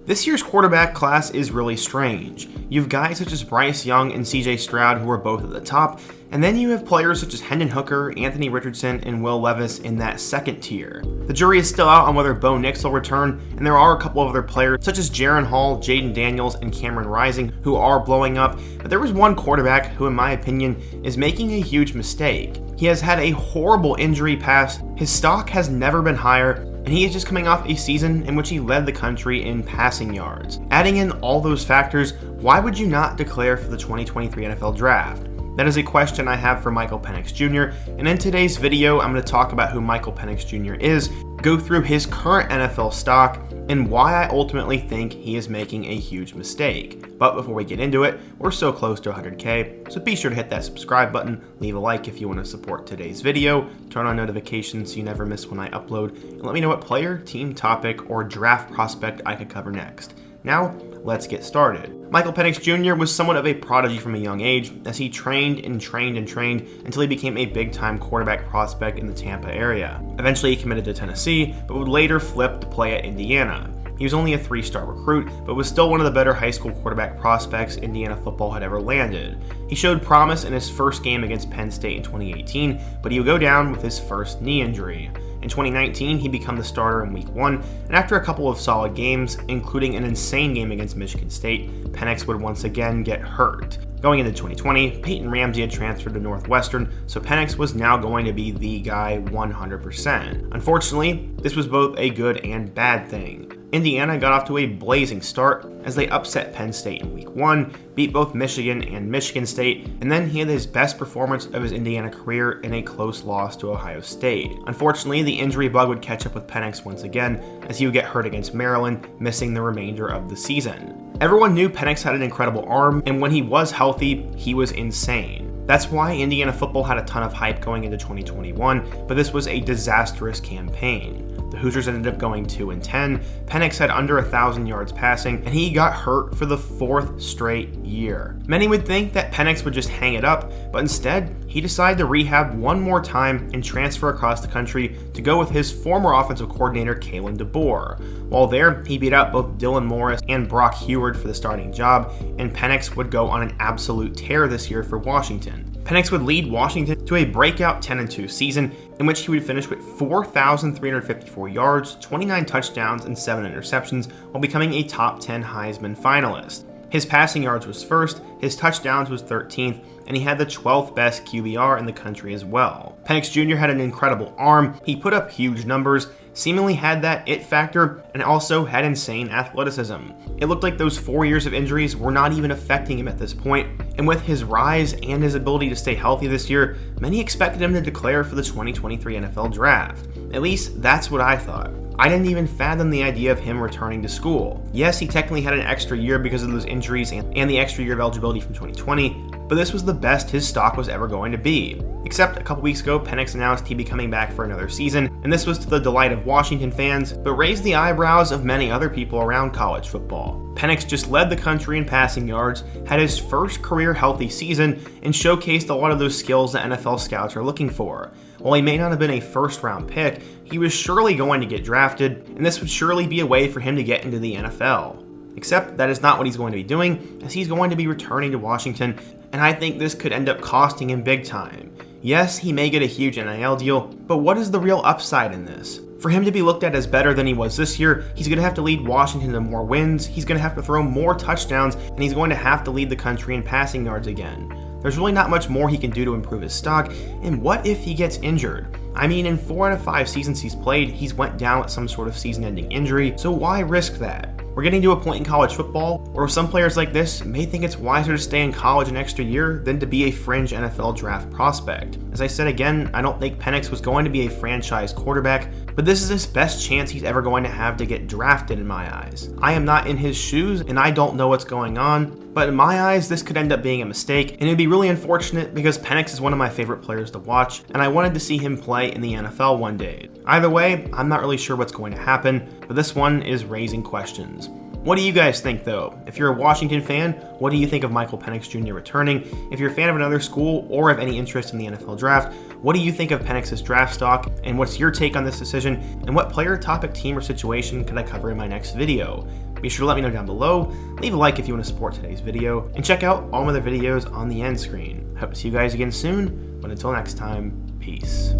This year's quarterback class is really strange. You have guys such as Bryce Young and CJ Stroud who are both at the top, and then you have players such as Hendon Hooker, Anthony Richardson, and Will Levis in that second tier. The jury is still out on whether Bo Nix will return, and there are a couple of other players such as Jaron Hall, Jaden Daniels, and Cameron Rising who are blowing up, but there was one quarterback who, in my opinion, is making a huge mistake. He has had a horrible injury past, his stock has never been higher, and he is just coming off a season in which he led the country in passing yards. Adding in all those factors, why would you not declare for the 2023 NFL Draft? That is a question I have for Michael Penix Jr., and in today's video, I'm going to talk about who Michael Penix Jr. is, go through his current NFL stock, and why I ultimately think he is making a huge mistake. But before we get into it, we're so close to 100K, so be sure to hit that subscribe button, leave a like if you want to support today's video, turn on notifications so you never miss when I upload, and let me know what player, team topic, or draft prospect I could cover next. Now, let's get started. Michael Penix Jr. was somewhat of a prodigy from a young age, as he trained until he became a big-time quarterback prospect in the Tampa area. Eventually, he committed to Tennessee, but would later flip to play at Indiana. He was only a 3-star recruit, but was still one of the better high school quarterback prospects Indiana football had ever landed. He showed promise in his first game against Penn State in 2018, but he would go down with his first knee injury. In 2019, he became the starter in Week 1, and after a couple of solid games, including an insane game against Michigan State, Penix would once again get hurt. Going into 2020, Peyton Ramsey had transferred to Northwestern, so Penix was now going to be the guy 100%. Unfortunately, this was both a good and bad thing. Indiana got off to a blazing start as they upset Penn State in Week 1, beat both Michigan and Michigan State, and then he had his best performance of his Indiana career in a close loss to Ohio State. Unfortunately, the injury bug would catch up with Penix once again as he would get hurt against Maryland, missing the remainder of the season. Everyone knew Penix had an incredible arm, and when he was healthy, he was insane. That's why Indiana football had a ton of hype going into 2021, but this was a disastrous campaign. The Hoosiers ended up going 2-10, Penix had under 1,000 yards passing, and he got hurt for the 4th straight year. Many would think that Penix would just hang it up, but instead, he decided to rehab one more time and transfer across the country to go with his former offensive coordinator, Kalen DeBoer. While there, he beat out both Dylan Morris and Brock Heward for the starting job, and Penix would go on an absolute tear this year for Washington. Penix would lead Washington to a breakout 10-2 season in which he would finish with 4,354 yards, 29 touchdowns, and 7 interceptions while becoming a top 10 Heisman finalist. His passing yards was first, his touchdowns was 13th, and he had the 12th best QBR in the country as well. Penix Jr. had an incredible arm, he put up huge numbers, seemingly had that it factor, and also had insane athleticism. It looked like those 4 years of injuries were not even affecting him at this point, and with his rise and his ability to stay healthy this year, many expected him to declare for the 2023 NFL Draft. At least, that's what I thought. I didn't even fathom the idea of him returning to school. Yes, he technically had an extra year because of those injuries and the extra year of eligibility from 2020, but this was the best his stock was ever going to be. Except a couple weeks ago, Penix announced he'd be coming back for another season, and this was to the delight of Washington fans, but raised the eyebrows of many other people around college football. Penix just led the country in passing yards, had his first career healthy season, and showcased a lot of those skills that NFL scouts are looking for. While he may not have been a first-round pick, he was surely going to get drafted, and this would surely be a way for him to get into the NFL. Except that is not what he's going to be doing, as he's going to be returning to Washington, and I think this could end up costing him big time. Yes, he may get a huge NIL deal, but what is the real upside in this? For him to be looked at as better than he was this year, he's going to have to lead Washington to more wins, he's going to have to throw more touchdowns, and he's going to have to lead the country in passing yards again. There's really not much more he can do to improve his stock, and what if he gets injured? I mean, in 4 out of 5 seasons he's played, he's went down with some sort of season-ending injury, so why risk that? We're getting to a point in college football where some players like this may think it's wiser to stay in college an extra year than to be a fringe NFL draft prospect. As I said again, I don't think Penix was going to be a franchise quarterback, but this is his best chance he's ever going to have to get drafted in my eyes. I am not in his shoes and I don't know what's going on, but in my eyes, this could end up being a mistake, and it'd be really unfortunate because Penix is one of my favorite players to watch, and I wanted to see him play in the NFL one day. Either way, I'm not really sure what's going to happen, but this one is raising questions. What do you guys think though? If you're a Washington fan, what do you think of Michael Penix Jr. returning? If you're a fan of another school or have any interest in the NFL draft, what do you think of Penix's draft stock? And what's your take on this decision? And what player, topic, team, or situation could I cover in my next video? Be sure to let me know down below, leave a like if you want to support today's video, and check out all my other videos on the end screen. I hope to see you guys again soon, but until next time, peace.